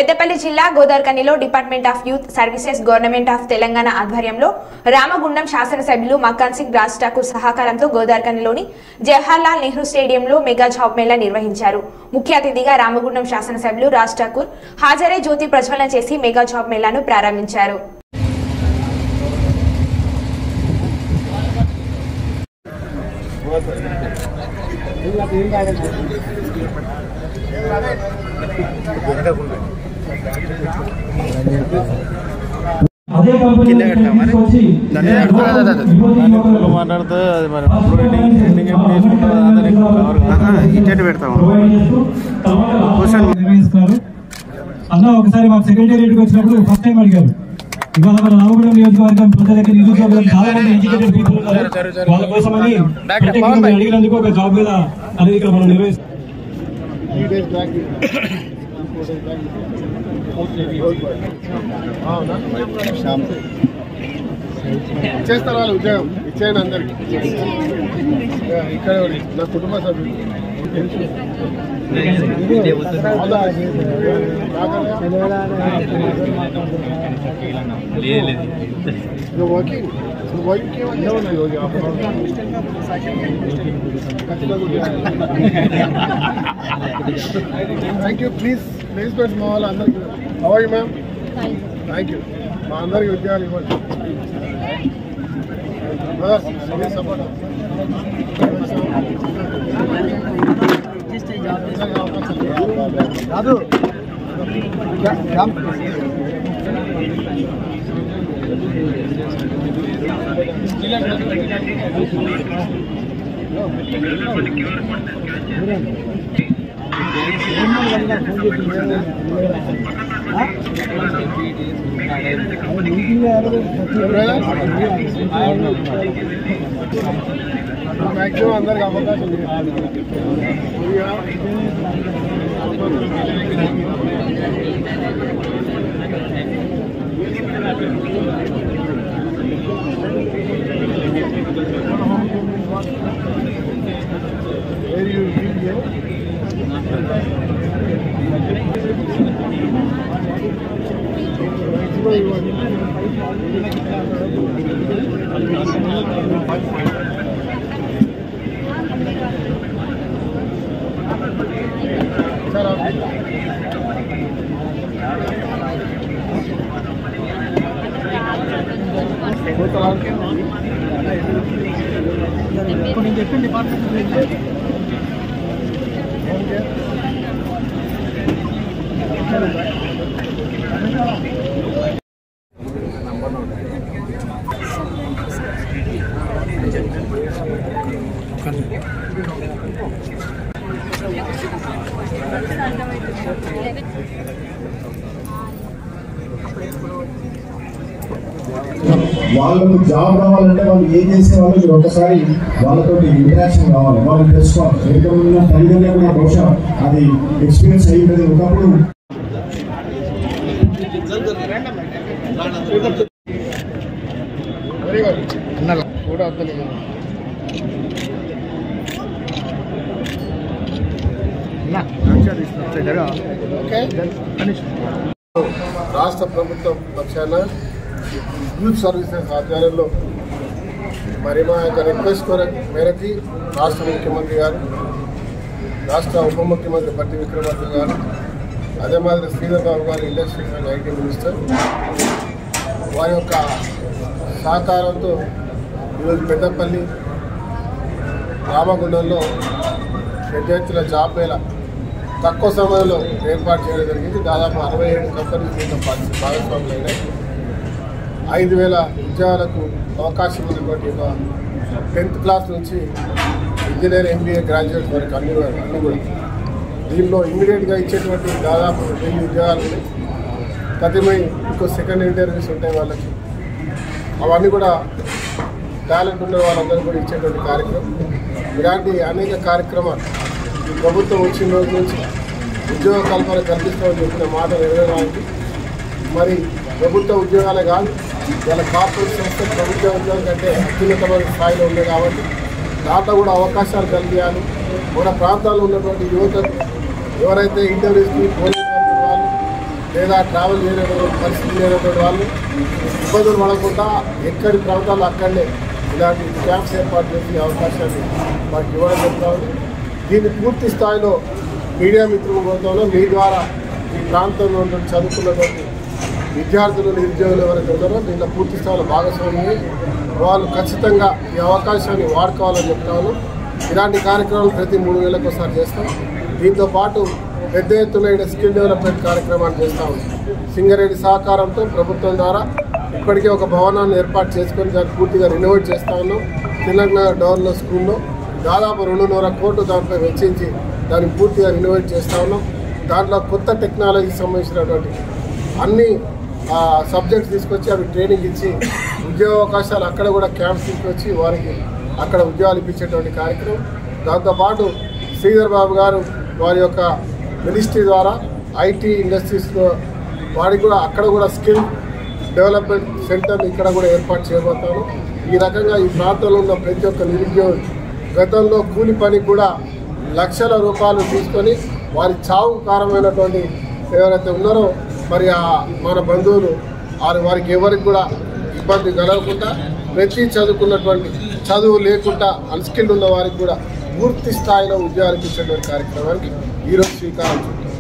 పెద్దపల్లి జిల్లా గోదావరిఖనిలో department of youth services government of Telangana ఆధ్వర్యంలో రామగుండం శాసనసభ్యులు మక్కాన్ సింగ్ రాజ్ ఠాకూర్ సహకారంతో గోదావరిఖనిలోని జవహర్లాల్ నెహ్రూ స్టేడియంలో మెగా జాబ్ మేళా నిర్వహించారు. ముఖ్య అతిథిగా రామగుండం శాసనసభ్యులు రాజ్ ఠాకూర్ హాజరై జ్యోతి ప్రజ్వలన చేసి మెగా జాబ్ మేళాను ప్రారంభించారు. అదే కంపెనీ మాట్లాడితే అన్న ఒకసారి మాకు సెక్రటేరియట్కి వచ్చినప్పుడు ఫస్ట్ టైం అడిగారు. ఇవాళ మన రామగుండం నియోజకవర్గం ప్రజలకి నిరుద్యోగులు చాలా మంది ఎడ్యుకేటెడ్ పీపుల్ ఉన్నారు. వాళ్ళ కోసం అని అడిగినందుకు ఒక జాబ్ మీద అనేది ఇక్కడ మనం నిర్వహిస్తాం. ఇచ్చేస్తారు వాళ్ళు ఉద్యోగం ఇచ్చేయండి అందరికి. ఇక్కడ నా కుటుంబ సభ్యులు థ్యాంక్ యూ. ప్లీజ్ పెట్టి మా వాళ్ళు అందరికి అవాయి మ్యామ్ థ్యాంక్ యూ. మా అందరికి ఉద్యోగాలు ఇవ్వండి. సపోర్ట్ కాదు మ్యాక్సిమం అందరికి అవకాశం ఉంది. నేను చెప్పిన డిపార్ట్మెంట్ వాళ్ళకు జాబ్ రావాలంటే వాళ్ళు ఏం చేసేవాళ్ళు మీరు ఒకసారి వాళ్ళతో ఇంటరాక్షన్ కావాలి, వాళ్ళు తెలుసుకోవాలి. ఎదుగుతున్న తల్లిదండ్రులు కూడా బహుశా అది ఎక్స్పీరియన్స్ అయ్యింది. ఒకప్పుడు కూడా రాష్ట్ర ప్రభుత్వం పక్షాన యూత్ సర్వీసెస్ ఆధ్వర్యంలో మరి మా యొక్క రిక్వెస్ట్ మేరకి రాష్ట్ర ముఖ్యమంత్రి గారు, రాష్ట్ర ఉప ముఖ్యమంత్రి పట్టి విక్రమార్క గారు, అదే మాదిరి శ్రీధర్ బాబు గారు ఇండస్ట్రీస్ అండ్ ఐటీ మినిస్టర్ వారి యొక్క సహకారంతో ఈరోజు పెద్దపల్లి రామగుండంలో విద్యార్థుల జాబ్ మేళా తక్కువ సమయంలో ఏర్పాటు చేయడం జరిగింది. దాదాపు 67 కంపెనీలు దీంట్లో భాగస్వాములు అయినాయి. 5,000 ఉద్యోగాలకు అవకాశం ఉన్నటువంటి ఒక 10th క్లాస్ నుంచి ఇంజనీర్, MBA గ్రాడ్యుయేట్ వరకు అన్ని కూడా దీనిలో ఇమ్మీడియట్గా ఇచ్చేటువంటి దాదాపు 1000 ఉద్యోగాలు ఉన్నాయి. ప్రతిమై ఇంకో సెకండ్ ఇంటర్వ్యూస్ ఉంటాయి వాళ్ళకి. అవన్నీ కూడా టాలెంట్ ఉన్న వాళ్ళందరూ కూడా ఇచ్చేటువంటి కార్యక్రమం. ఇలాంటి అనేక కార్యక్రమాలు ఈ ప్రభుత్వం వచ్చిన రోజు నుంచి ఉద్యోగ కల్పన కల్పిస్తామని చెప్పిన మాట నెరవేరడానికి మరి ప్రభుత్వ ఉద్యోగాలే కాదు, ఇలా కార్పొరేట్ సంస్థ ప్రభుత్వ ఉద్యోగం కంటే అత్యున్నతమైన స్థాయిలో ఉంది కాబట్టి దాంట్లో కూడా అవకాశాలు కల్పించాలి. మన ప్రాంతాల్లో ఉన్నటువంటి యువతకు ఎవరైతే ఇంటర్వ్యూస్కి పోయినటువంటి వాళ్ళు లేదా ట్రావెల్ చేయలేని పరిస్థితి లేనటువంటి వాళ్ళు ఇబ్బందులు పడకుండా ఎక్కడి ప్రాంతాల్లో అక్కడనే ఇలాంటి క్యాంప్స్ ఏర్పాటు చేసే అవకాశాన్ని మాకు ఇవ్వడం చెప్తాము. దీన్ని పూర్తి స్థాయిలో మీడియా మిత్రులు పోతాలో మీ ద్వారా ఈ ప్రాంతంలో చదువుకున్నటువంటి విద్యార్థులు నిరుద్యోగులు ఎవరైతే ఉన్నారో దీంట్లో పూర్తి స్థాయిలో భాగస్వామ్యం వాళ్ళు ఖచ్చితంగా ఈ అవకాశాన్ని వాడుకోవాలని చెప్తాను. ఇలాంటి కార్యక్రమాలు ప్రతి 3 నెలలకు ఒకసారి చేస్తాం. దీంతో పాటు పెద్ద ఎత్తున స్కిల్ డెవలప్మెంట్ కార్యక్రమాలు చేస్తాము. సింగరేణి సహకారంతో ప్రభుత్వం ద్వారా ఇప్పటికే ఒక భవనాన్ని ఏర్పాటు చేసుకొని దాన్ని పూర్తిగా రినోవేట్ చేస్తూ ఉన్నాం. తిలక్నగర్ డవర్లో స్కూల్లో దాదాపు 2.5 కోట్లు దాంట్లో వెచ్చించి దాన్ని పూర్తిగా రినోవేట్ చేస్తూ ఉన్నాం. దాంట్లో కొత్త టెక్నాలజీకి సంబంధించినటువంటి అన్ని సబ్జెక్ట్స్ తీసుకొచ్చి అవి ట్రైనింగ్ ఇచ్చి ఉద్యోగ అవకాశాలు అక్కడ కూడా క్యాంప్స్ తీసుకొచ్చి వారికి అక్కడ ఉద్యోగాలు ఇప్పించేటువంటి కార్యక్రమం. దాంతోపాటు శ్రీధర్ బాబు గారు వారి యొక్క మినిస్ట్రీ ద్వారా ఐటీ ఇండస్ట్రీస్లో వారికి కూడా అక్కడ కూడా స్కిల్ డెవలప్మెంట్ సెంటర్ ఇక్కడ కూడా ఏర్పాటు చేయబోతాను. ఈ రకంగా ఈ ప్రాంతంలో ఉన్న ప్రతి ఒక్క నిరుద్యోగి గతంలో కూలి పనికి కూడా లక్షల రూపాయలు తీసుకొని వారి చావు కారణమైనటువంటి ఎవరైతే ఉన్నారో మరి మన బంధువులు వారికి ఎవరికి కూడా ఇబ్బంది కలగకుండా ప్రతి చదువుకున్నటువంటి చదువు లేకుండా అన్స్కిల్డ్ ఉన్న వారికి కూడా పూర్తి స్థాయిలో ఉద్యోగాలు ఇచ్చేటువంటి కార్యక్రమానికి ఈరోజు శ్రీకారం చుట్టారు.